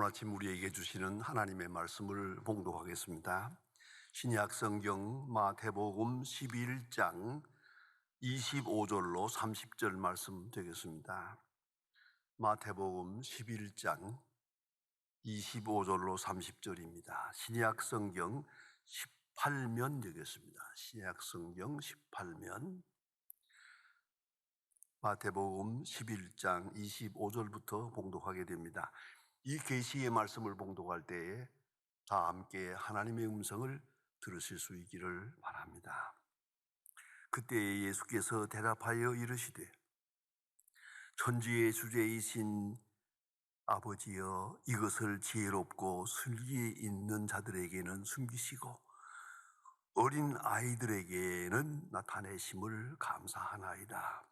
오늘 아침 우리에게 주시는 하나님의 말씀을 봉독하겠습니다. 신약 성경 마태복음 11장 25절로 30절 말씀 되겠습니다. 마태복음 11장 25절로 30절입니다. 신약 성경 18면 되겠습니다. 신약 성경 18면 마태복음 11장 25절부터 봉독하게 됩니다. 이 계시의 말씀을 봉독할 때에 다 함께 하나님의 음성을 들으실 수 있기를 바랍니다. 그때 예수께서 대답하여 이르시되 천지의 주제이신 아버지여, 이것을 지혜롭고 슬기 있는 자들에게는 숨기시고 어린 아이들에게는 나타내심을 감사하나이다.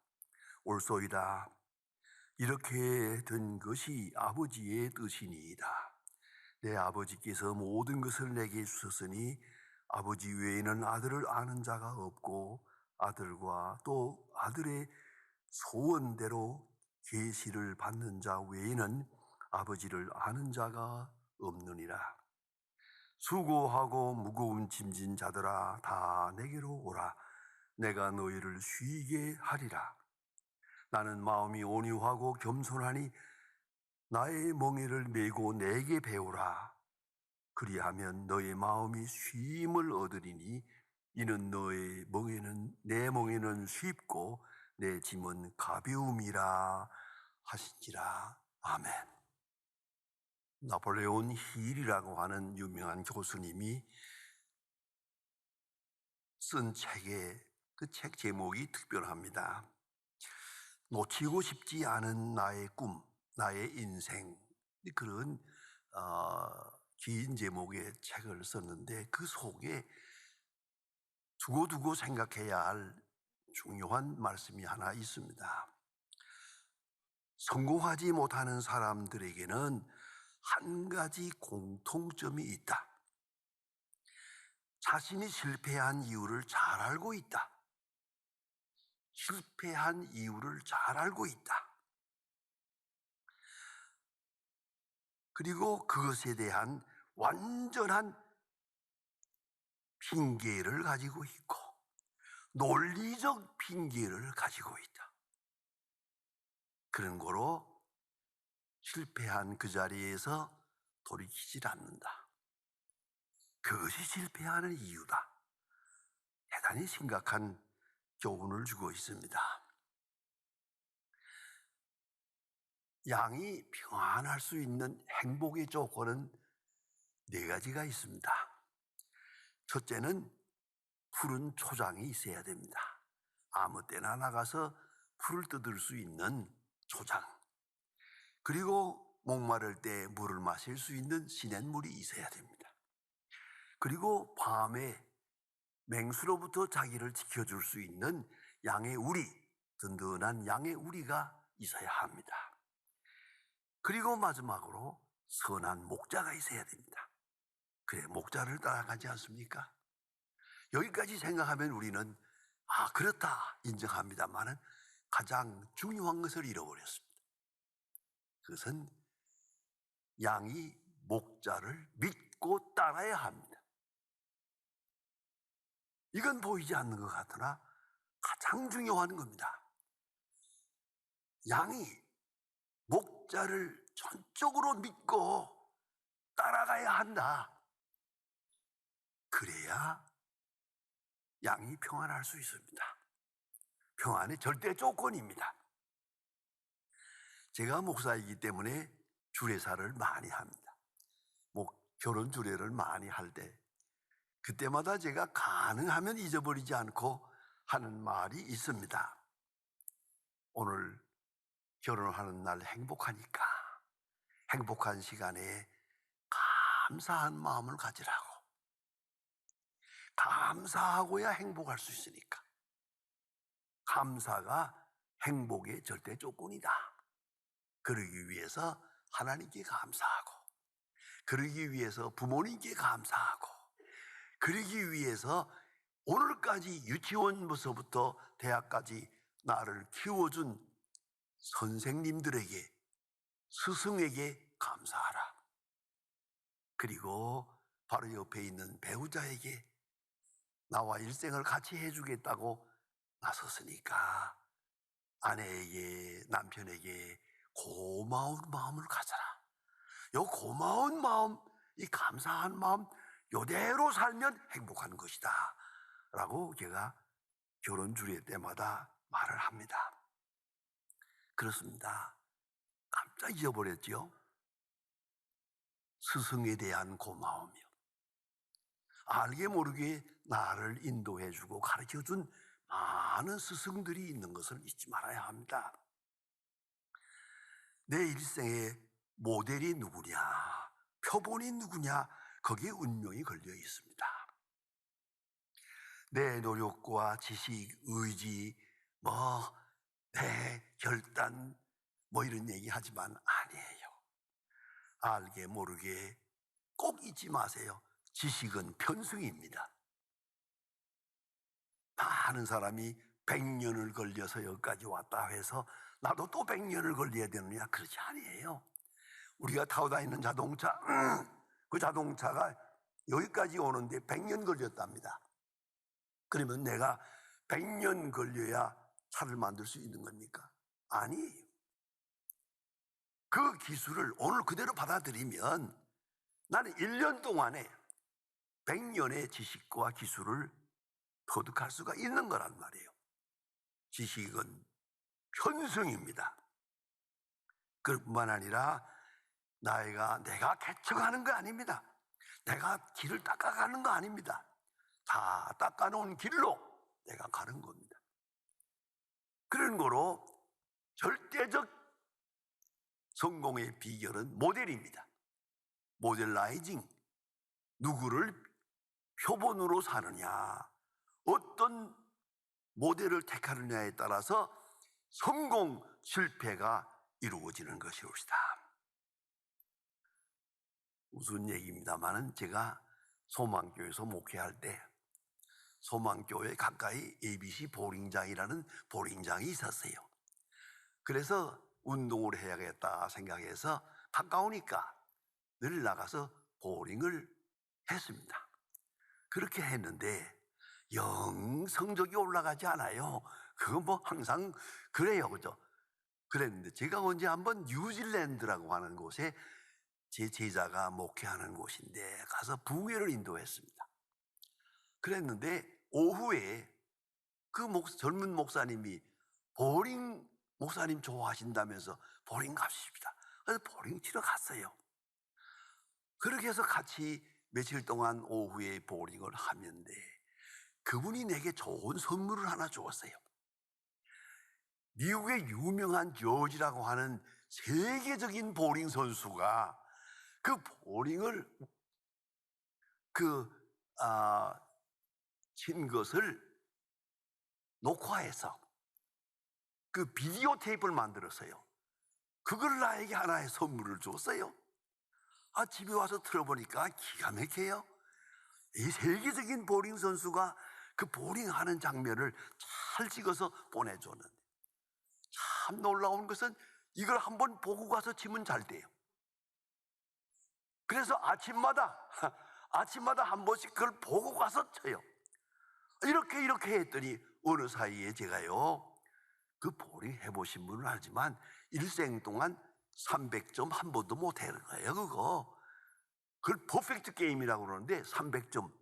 옳소이다. 이렇게 된 것이 아버지의 뜻이니이다. 내 아버지께서 모든 것을 내게 주셨으니 아버지 외에는 아들을 아는 자가 없고 아들과 또 아들의 소원대로 계시를 받는 자 외에는 아버지를 아는 자가 없느니라. 수고하고 무거운 짐진 자들아, 다 내게로 오라. 내가 너희를 쉬게 하리라. 나는 마음이 온유하고 겸손하니 나의 멍에를 메고 내게 배우라. 그리하면 너의 마음이 쉼을 얻으리니 이는 내 멍에는 쉽고 내 짐은 가벼움이라 하시니라. 아멘. 나폴레온 힐이라고 하는 유명한 교수님이 쓴 책에 그 책 제목이 특별합니다. 놓치고 싶지 않은 나의 꿈, 나의 인생, 그런 긴 제목의 책을 썼는데 그 속에 두고두고 생각해야 할 중요한 말씀이 하나 있습니다. 성공하지 못하는 사람들에게는 한 가지 공통점이 있다. 자신이 실패한 이유를 잘 알고 있다. 실패한 이유를 잘 알고 있다. 그리고 그것에 대한 완전한 핑계를 가지고 있고 논리적 핑계를 가지고 있다. 그런 거로 실패한 그 자리에서 돌이키질 않는다. 그것이 실패하는 이유다. 대단히 심각한 교훈을 주고 있습니다. 양이 평안할 수 있는 행복의 조건은 네 가지가 있습니다. 첫째는 푸른 초장이 있어야 됩니다. 아무 때나 나가서 풀을 뜯을 수 있는 초장. 그리고 목마를 때 물을 마실 수 있는 시냇물이 있어야 됩니다. 그리고 밤에 맹수로부터 자기를 지켜줄 수 있는 양의 우리, 든든한 양의 우리가 있어야 합니다. 그리고 마지막으로 선한 목자가 있어야 됩니다. 그래, 목자를 따라가지 않습니까? 여기까지 생각하면 우리는 그렇다 인정합니다만은 가장 중요한 것을 잃어버렸습니다. 그것은 양이 목자를 믿고 따라야 합니다. 이건 보이지 않는 것 같으나 가장 중요한 겁니다. 양이 목자를 전적으로 믿고 따라가야 한다. 그래야 양이 평안할 수 있습니다. 평안의 절대 조건입니다. 제가 목사이기 때문에 주례사를 많이 합니다. 결혼 주례를 많이 할 때 그때마다 제가 가능하면 잊어버리지 않고 하는 말이 있습니다. 오늘 결혼하는 날 행복하니까 행복한 시간에 감사한 마음을 가지라고. 감사하고야 행복할 수 있으니까. 감사가 행복의 절대 조건이다. 그러기 위해서 하나님께 감사하고, 그러기 위해서 부모님께 감사하고, 그러기 위해서 오늘까지 유치원부터 대학까지 나를 키워준 선생님들에게, 스승에게 감사하라. 그리고 바로 옆에 있는 배우자에게 나와 일생을 같이 해주겠다고 나섰으니까 아내에게, 남편에게 고마운 마음을 가져라. 요 고마운 마음, 이 감사한 마음 요대로 살면 행복한 것이다 라고 제가 결혼 주례 때마다 말을 합니다. 그렇습니다. 깜짝 잊어버렸죠. 스승에 대한 고마움이요. 알게 모르게 나를 인도해주고 가르쳐준 많은 스승들이 있는 것을 잊지 말아야 합니다. 내 일생의 모델이 누구냐, 표본이 누구냐, 거기에 운명이 걸려 있습니다. 내 노력과 지식, 의지, 내 결단, 이런 얘기 하지만 아니에요. 알게 모르게 꼭 잊지 마세요. 지식은 편승입니다. 많은 사람이 100년을 걸려서 여기까지 왔다 해서 나도 또 100년을 걸려야 되느냐, 그렇지 아니에요. 우리가 타고 다니는 자동차, 그 자동차가 여기까지 오는데 100년 걸렸답니다. 그러면 내가 100년 걸려야 차를 만들 수 있는 겁니까? 아니에요. 그 기술을 오늘 그대로 받아들이면 나는 1년 동안에 100년의 지식과 기술을 터득할 수가 있는 거란 말이에요. 지식은 편승입니다. 그뿐만 아니라 내가 개척하는 거 아닙니다. 내가 길을 닦아가는 거 아닙니다. 다 닦아놓은 길로 내가 가는 겁니다. 그런 거로 절대적 성공의 비결은 모델입니다. 모델라이징. 누구를 표본으로 사느냐, 어떤 모델을 택하느냐에 따라서 성공, 실패가 이루어지는 것이옵시다. 무슨 얘기입니다만은 제가 소망교회에서 목회할 때 소망교회 가까이 ABC 보링장이라는 보링장이 있었어요. 그래서 운동을 해야겠다 생각해서 가까우니까 늘 나가서 보링을 했습니다. 그렇게 했는데 영 성적이 올라가지 않아요. 그건 항상 그래요, 그죠? 그랬는데 제가 언제 한번 뉴질랜드라고 하는 곳에 제 제자가 목회하는 곳인데 가서 부흥회를 인도했습니다. 그랬는데 오후에 그 젊은 목사님이 보링 목사님 좋아하신다면서 보링 갑시다. 그래서 보링 치러 갔어요. 그렇게 해서 같이 며칠 동안 오후에 보링을 하는데 그분이 내게 좋은 선물을 하나 주었어요. 미국의 유명한 저지라고 하는 세계적인 보링 선수가 그 보링을 친 것을 녹화해서 그 비디오 테이프를 만들었어요. 그걸 나에게 하나의 선물을 줬어요. 집에 와서 틀어보니까 기가 막혀요. 이 세계적인 보링 선수가 그 보링하는 장면을 잘 찍어서 보내줬는데 참 놀라운 것은 이걸 한번 보고 가서 치면 잘 돼요. 그래서 아침마다 한 번씩 그걸 보고 가서 쳐요. 이렇게 했더니 어느 사이에 제가요, 그 보링 해보신 분은 알지만 일생 동안 300점 한 번도 못 하는 거예요. 그걸 퍼펙트 게임이라고 그러는데 300점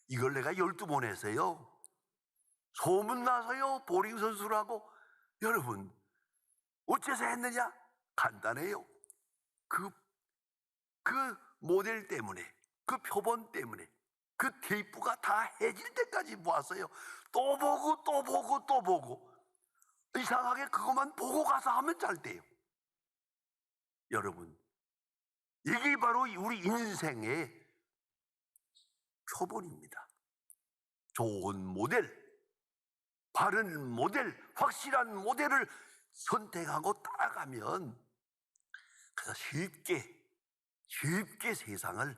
이걸 내가 12번 했어요. 소문나서요, 보링 선수라고. 여러분 어째서 했느냐? 간단해요. 그 모델 때문에, 그 표본 때문에 그 테이프가 다 해질 때까지 보았어요. 또 보고 이상하게 그것만 보고 가서 하면 잘 돼요. 여러분, 이게 바로 우리 인생의 표본입니다. 좋은 모델, 바른 모델, 확실한 모델을 선택하고 따라가면 그래서 쉽게 세상을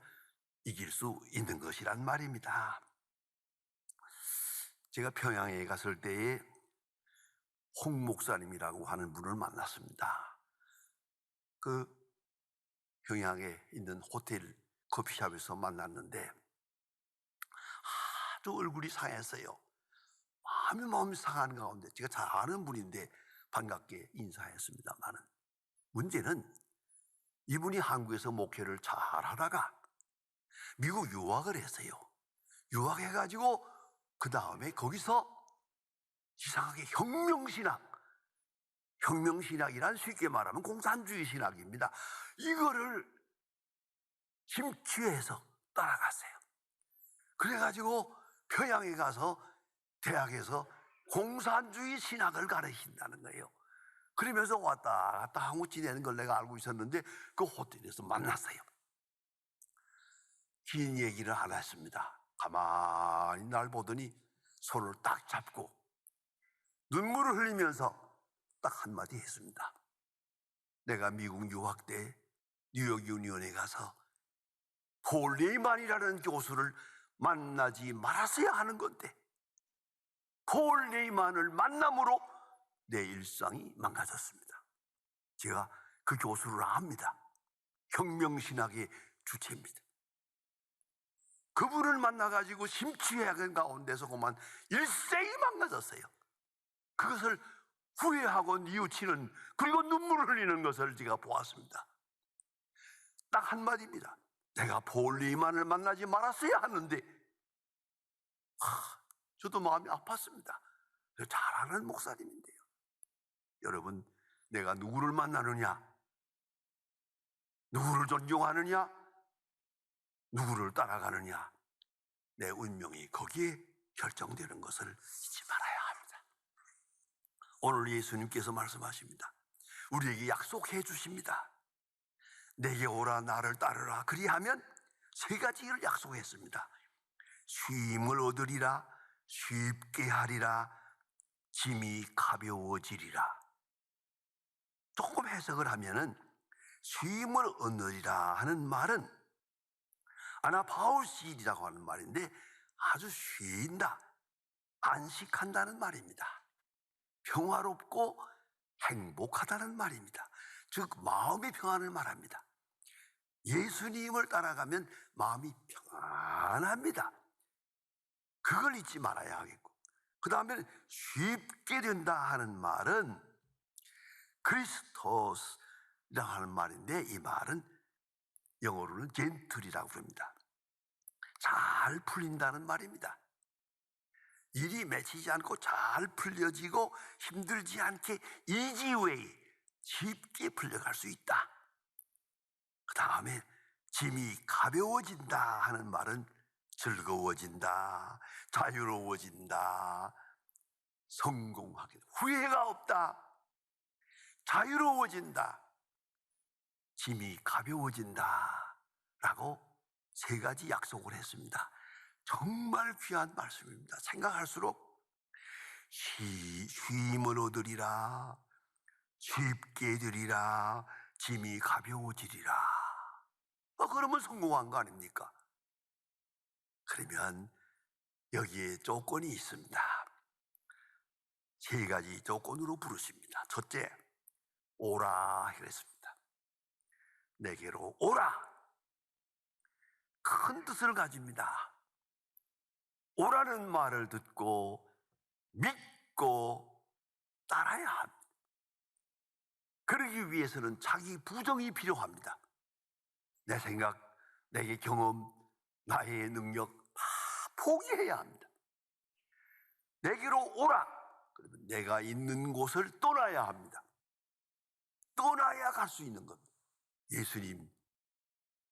이길 수 있는 것이란 말입니다. 제가 평양에 갔을 때에 홍 목사님이라고 하는 분을 만났습니다. 그 평양에 있는 호텔 커피숍에서 만났는데 아주 얼굴이 상했어요. 마음이 상한 가운데 제가 잘 아는 분인데 반갑게 인사했습니다만은, 문제는 이분이 한국에서 목회를 잘 하다가 미국 유학을 했어요. 유학해가지고 그 다음에 거기서 이상하게 혁명신학이란 쉽게 말하면 공산주의 신학입니다. 이거를 심취해서 따라갔어요. 그래가지고 평양에 가서 대학에서 공산주의 신학을 가르친다는 거예요. 그러면서 왔다 갔다 하고 지내는 걸 내가 알고 있었는데 그 호텔에서 만났어요. 긴 얘기를 안 했습니다. 가만히 날 보더니 손을 딱 잡고 눈물을 흘리면서 딱 한마디 했습니다. 내가 미국 유학 때 뉴욕 유니온에 가서 폴 레이만이라는 교수를 만나지 말았어야 하는 건데 폴 레이만을 만남으로 내 일상이 망가졌습니다. 제가 그 교수를 압니다. 혁명신학의 주체입니다. 그분을 만나가지고 심취해하는 가운데서 그만 일생이 망가졌어요. 그것을 후회하고 뉘우치는, 그리고 눈물을 흘리는 것을 제가 보았습니다. 딱 한마디입니다. 내가 폴 레이만을 만나지 말았어야 하는데, 저도 마음이 아팠습니다. 잘 아는 목사님인데요. 여러분, 내가 누구를 만나느냐, 누구를 존경하느냐, 누구를 따라가느냐, 내 운명이 거기에 결정되는 것을 잊지 말아야 합니다. 오늘 예수님께서 말씀하십니다. 우리에게 약속해 주십니다. 내게 오라, 나를 따르라. 그리하면 세 가지를 약속했습니다. 쉼을 얻으리라, 쉽게 하리라, 짐이 가벼워지리라. 조금 해석을 하면은 쉼을 얻으리라 하는 말은 아나파우시이라고 하는 말인데 아주 쉰다, 안식한다는 말입니다. 평화롭고 행복하다는 말입니다. 즉 마음의 평안을 말합니다. 예수님을 따라가면 마음이 평안합니다. 그걸 잊지 말아야 하겠고, 그 다음에 쉽게 된다 하는 말은 크리스토스라고 하는 말인데 이 말은 영어로는 젠틀이라고 부릅니다. 잘 풀린다는 말입니다. 일이 맺히지 않고 잘 풀려지고 힘들지 않게 이지웨이, 쉽게 풀려갈 수 있다. 그 다음에 짐이 가벼워진다 하는 말은 즐거워진다, 자유로워진다, 성공하게, 후회가 없다, 자유로워진다, 짐이 가벼워진다 라고 세 가지 약속을 했습니다. 정말 귀한 말씀입니다. 생각할수록 쉼을 얻으리라, 쉽게 되리라, 짐이 가벼워지리라. 그러면 성공한 거 아닙니까? 그러면 여기에 조건이 있습니다. 세 가지 조건으로 부르십니다. 첫째, 오라 그랬습니다. 내게로 오라. 큰 뜻을 가집니다. 오라는 말을 듣고 믿고 따라야 합니다. 그러기 위해서는 자기 부정이 필요합니다. 내 생각, 내 경험, 나의 능력 다 포기해야 합니다. 내게로 오라. 그러면 내가 있는 곳을 떠나야 합니다. 떠나야 갈 수 있는 겁니다. 예수님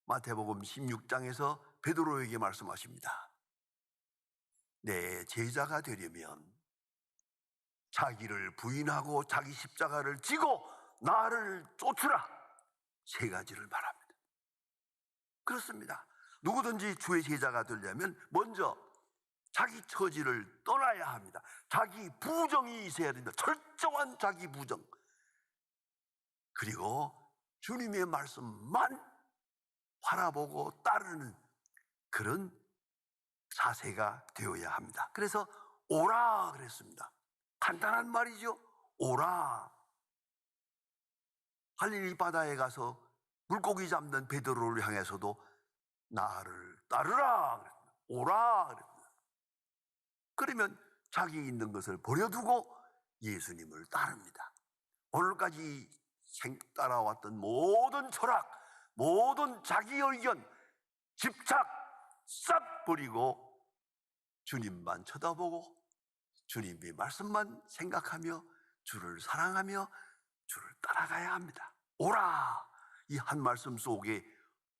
마태복음 16장에서 베드로에게 말씀하십니다. 내 제자가 되려면 자기를 부인하고 자기 십자가를 지고 나를 쫓으라. 세 가지를 말합니다. 그렇습니다. 누구든지 주의 제자가 되려면 먼저 자기 처지를 떠나야 합니다. 자기 부정이 있어야 됩니다. 철저한 자기 부정. 그리고 주님의 말씀만 바라보고 따르는 그런 자세가 되어야 합니다. 그래서 오라 그랬습니다. 간단한 말이죠. 오라. 갈릴리 바다에 가서 물고기 잡는 베드로를 향해서도 나를 따르라, 오라 그랬습니다. 그러면 자기 있는 것을 버려두고 예수님을 따릅니다. 오늘까지 따라왔던 모든 철학, 모든 자기 의견, 집착 싹 버리고 주님만 쳐다보고 주님의 말씀만 생각하며 주를 사랑하며 주를 따라가야 합니다. 오라! 이 한 말씀 속에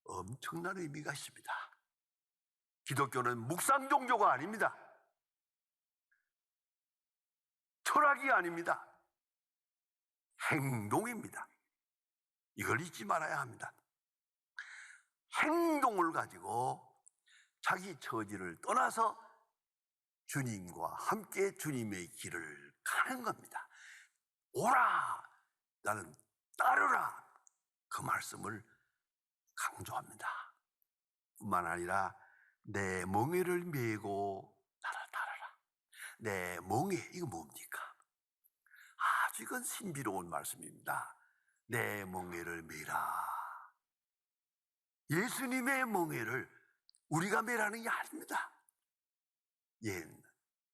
엄청난 의미가 있습니다. 기독교는 묵상 종교가 아닙니다. 철학이 아닙니다. 행동입니다. 이걸 잊지 말아야 합니다. 행동을 가지고 자기 처지를 떠나서 주님과 함께 주님의 길을 가는 겁니다. 오라! 나는 따르라! 그 말씀을 강조합니다. 뿐만 아니라 내 멍에를 메고 나를 따르라. 내 멍에, 이거 뭡니까? 아주 이건 신비로운 말씀입니다. 내 멍에를 메라. 예수님의 멍에를 우리가 메라는 게 아닙니다. 예,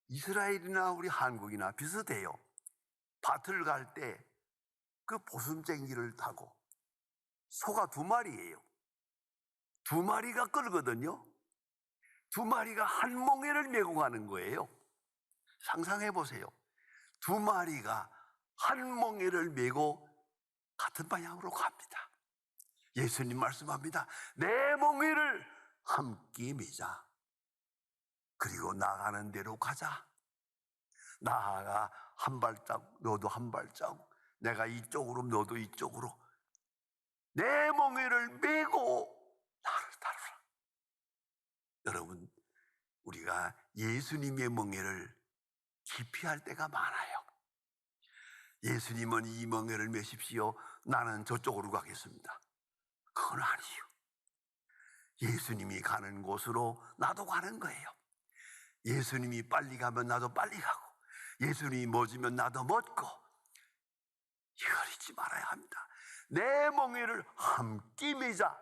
이스라엘이나 우리 한국이나 비슷해요. 밭을 갈 때 그 보순쟁이를 타고 소가 2마리예요. 2마리가 끌거든요. 2마리가 한 멍에를 메고 가는 거예요. 상상해 보세요. 2마리가 한 멍에를 메고 같은 방향으로 갑니다. 예수님 말씀합니다. 내 멍에를 함께 메자. 그리고 나가는 대로 가자. 나아가 한 발자국, 너도 한 발자국. 내가 이쪽으로, 너도 이쪽으로. 내 멍에를 메고 나를 따르라. 여러분, 우리가 예수님의 멍에를 기피할 때가 많아요. 예수님은 이 멍에를 메십시오. 나는 저쪽으로 가겠습니다. 그건 아니요. 예수님이 가는 곳으로 나도 가는 거예요. 예수님이 빨리 가면 나도 빨리 가고, 예수님이 멎으면 나도 멎고, 이걸 잊지 말아야 합니다. 내 멍에를 함께 메자.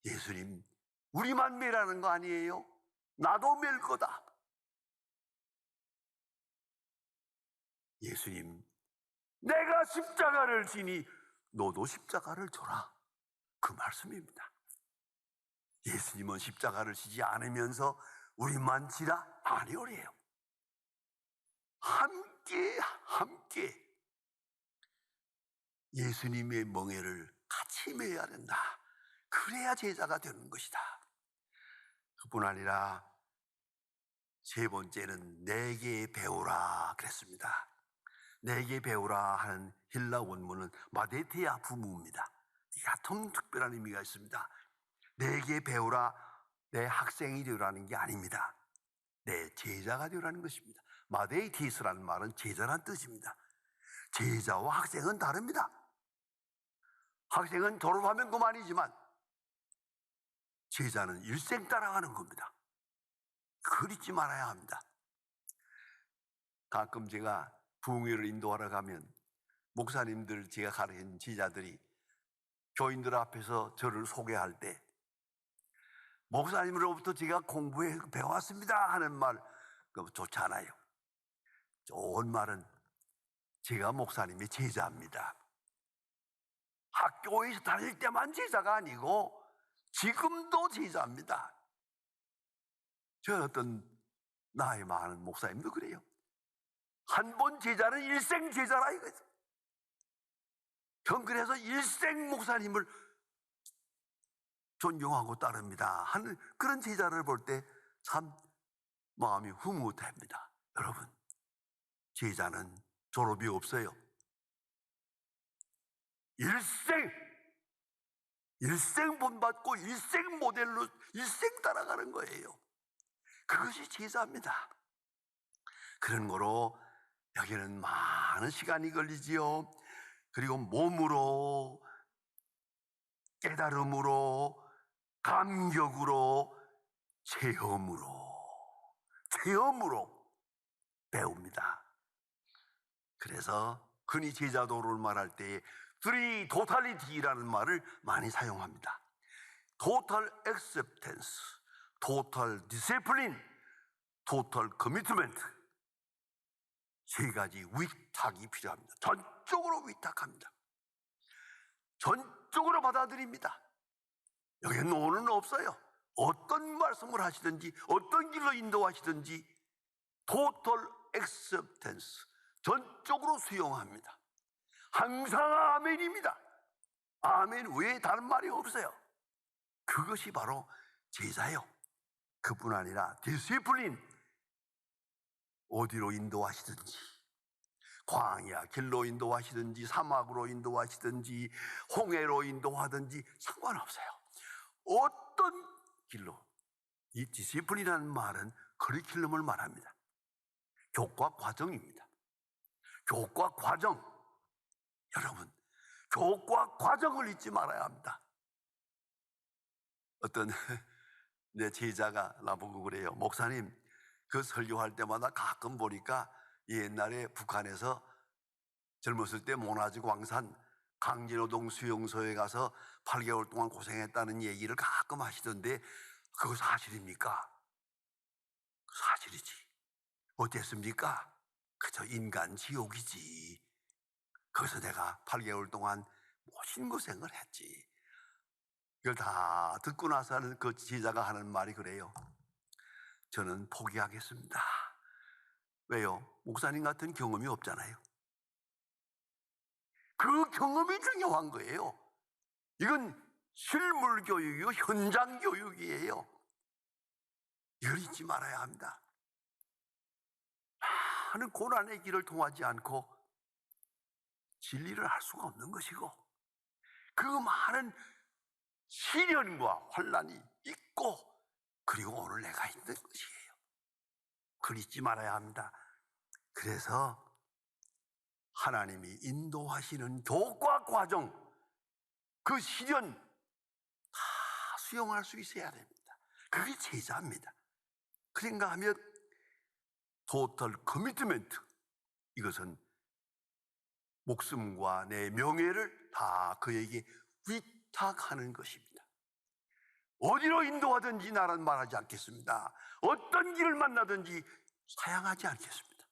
예수님, 우리만 메라는 거 아니에요? 나도 멜 거다. 예수님, 내가 십자가를 지니 너도 십자가를 져라. 그 말씀입니다. 예수님은 십자가를 지지 않으면서 우리만 지라 아니오래요. 함께 예수님의 멍에를 같이 메야 된다. 그래야 제자가 되는 것이다. 그뿐 아니라 3번째는 내게 배우라 그랬습니다. 내게 배우라 하는 힐라 원문은 마데테아 부무입니다. 이게 좀 특별한 의미가 있습니다. 내게 배우라, 내 학생이 되라는 게 아닙니다. 내 제자가 되라는 것입니다. 마데이티스라는 말은 제자란 뜻입니다. 제자와 학생은 다릅니다. 학생은 졸업하면 그만이지만 제자는 일생 따라가는 겁니다. 그걸 잊지 말아야 합니다. 가끔 제가 부흥회를 인도하러 가면 목사님들, 제가 가르친 제자들이 교인들 앞에서 저를 소개할 때 목사님으로부터 제가 공부해 배워왔습니다 하는 말 좋지 않아요. 좋은 말은 제가 목사님의 제자입니다. 학교에서 다닐 때만 제자가 아니고 지금도 제자입니다. 저 어떤 나이 많은 목사님도 그래요. 한 번 제자는 일생 제자라 이거죠. 전 그래서 일생 목사님을 존경하고 따릅니다 하는 그런 제자를 볼 때 참 마음이 흐뭇합니다. 여러분, 제자는 졸업이 없어요. 일생 본받고 일생 모델로 일생 따라가는 거예요. 그것이 제자입니다. 그런 거로 여기는 많은 시간이 걸리지요. 그리고 몸으로, 깨달음으로, 감격으로, 체험으로 배웁니다. 그래서 흔히 제자도를 말할 때 three totality라는 말을 많이 사용합니다. total acceptance, total discipline, total commitment. 세 가지 위탁이 필요합니다. 전적으로 위탁합니다. 전적으로 받아들입니다. 여기에 노는 없어요. 어떤 말씀을 하시든지 어떤 길로 인도하시든지 total acceptance, 전적으로 수용합니다. 항상 아멘입니다. 아멘 외에 다른 말이 없어요. 그것이 바로 제자요. 그뿐 아니라 디시플린, 어디로 인도하시든지, 광야 길로 인도하시든지 사막으로 인도하시든지 홍해로 인도하든지 상관없어요. 어떤 길로. 이 디시플린이라는 말은 커리큘럼을 말합니다. 교과 과정입니다. 교과 과정. 여러분, 교과 과정을 잊지 말아야 합니다. 어떤 내 제자가 나보고 그래요. 목사님, 그 설교할 때마다 가끔 보니까 옛날에 북한에서 젊었을 때 모나지 광산 강제노동 수용소에 가서 8개월 동안 고생했다는 얘기를 가끔 하시던데 그거 사실입니까? 사실이지. 어땠습니까? 그저 인간 지옥이지. 거기서 내가 8개월 동안 모진 고생을 했지. 이걸 다 듣고 나서는 그 제자가 하는 말이 그래요. 저는 포기하겠습니다. 왜요? 목사님 같은 경험이 없잖아요. 그 경험이 중요한 거예요. 이건 실물 교육이고 현장 교육이에요. 이걸 잊지 말아야 합니다. 많은 고난의 길을 통하지 않고 진리를 할 수가 없는 것이고, 그 많은 시련과 환난이 있고, 그리고 오늘 내가 있는 것이에요. 그걸 잊지 말아야 합니다. 그래서 하나님이 인도하시는 교과 과정, 그 시련 다 수용할 수 있어야 됩니다. 그게 제자입니다. 그런가 하면 total commitment, 이것은 목숨과 내 명예를 다 그에게 위탁하는 것입니다. 어디로 인도하든지 나는 말하지 않겠습니다. 어떤 길을 만나든지 사양하지 않겠습니다.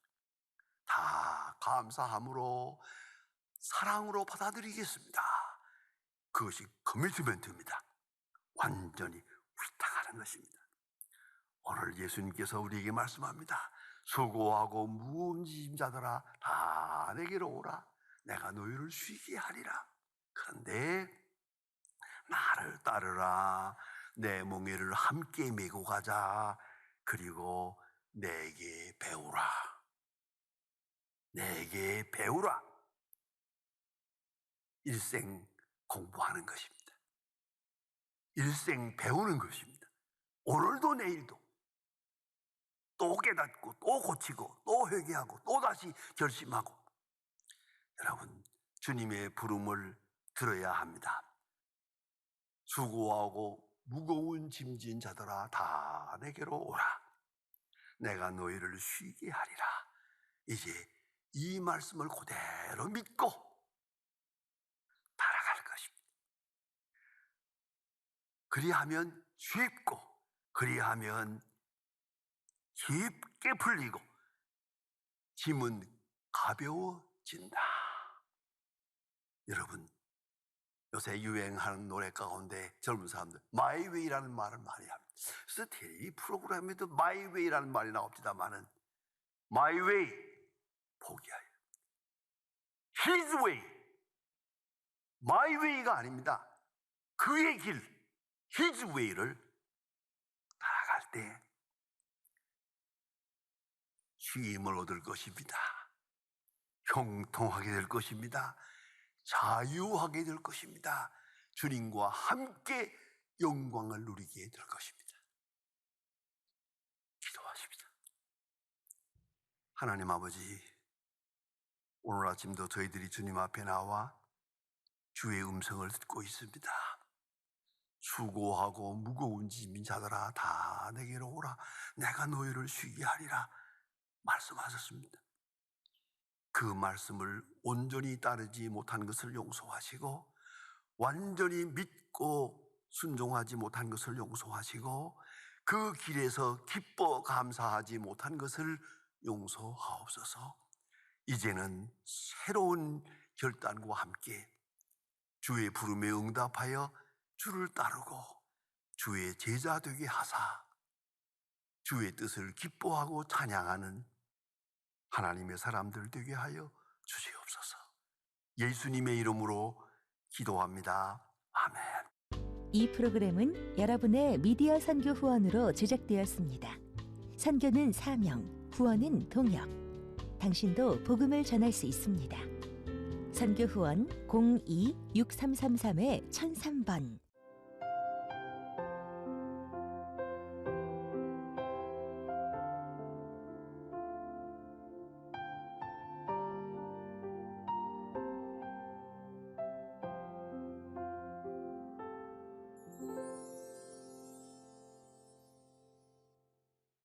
다 감사함으로 사랑으로 받아들이겠습니다. 그것이 커미트먼트입니다. 완전히 위탁하는 것입니다. 오늘 예수님께서 우리에게 말씀합니다. 수고하고 무거운 짐 자들아 다 내게로 오라. 내가 너희를 쉬게 하리라. 그런데 나를 따르라. 내 멍에를 함께 메고 가자. 그리고 내게 배우라. 내게 배우라. 일생 공부하는 것입니다. 일생 배우는 것입니다. 오늘도 내일도 또 깨닫고 또 고치고 또 회개하고 또 다시 결심하고. 여러분, 주님의 부름을 들어야 합니다. 수고하고 무거운 짐진 자들아 다 내게로 오라. 내가 너희를 쉬게 하리라. 이제 이 말씀을 그대로 믿고 따라갈 것입니다. 그리하면 쉽고, 그리하면 쉽게 풀리고 짐은 가벼워진다. 여러분, 요새 유행하는 노래 가운데 젊은 사람들 My Way라는 말을 많이 합니다. 그래서 이 프로그램에도 My Way라는 말이 나옵니다만은 My Way, 포기하여 His Way, My Way가 아닙니다. 그의 길, His Way를 따라갈 때 쉼을 얻을 것입니다. 형통하게 될 것입니다. 자유하게 될 것입니다. 주님과 함께 영광을 누리게 될 것입니다. 기도하십니다. 하나님 아버지, 오늘 아침도 저희들이 주님 앞에 나와 주의 음성을 듣고 있습니다. 수고하고 무거운 짐진 자들아 다 내게로 오라. 내가 너희를 쉬게 하리라 말씀하셨습니다. 그 말씀을 온전히 따르지 못한 것을 용서하시고 완전히 믿고 순종하지 못한 것을 용서하시고 그 길에서 기뻐 감사하지 못한 것을 용서하옵소서. 이제는 새로운 결단과 함께 주의 부름에 응답하여 주를 따르고 주의 제자 되게 하사 주의 뜻을 기뻐하고 찬양하는 하나님의 사람들 되게 하여 주시옵소서. 예수님의 이름으로 기도합니다. 아멘. 이 프로그램은 여러분의 미디어 선교 후원으로 제작되었습니다. 선교는 사명, 후원은 동역. 당신도 복음을 전할 수 있습니다. 선교 후원 02-6333-1003번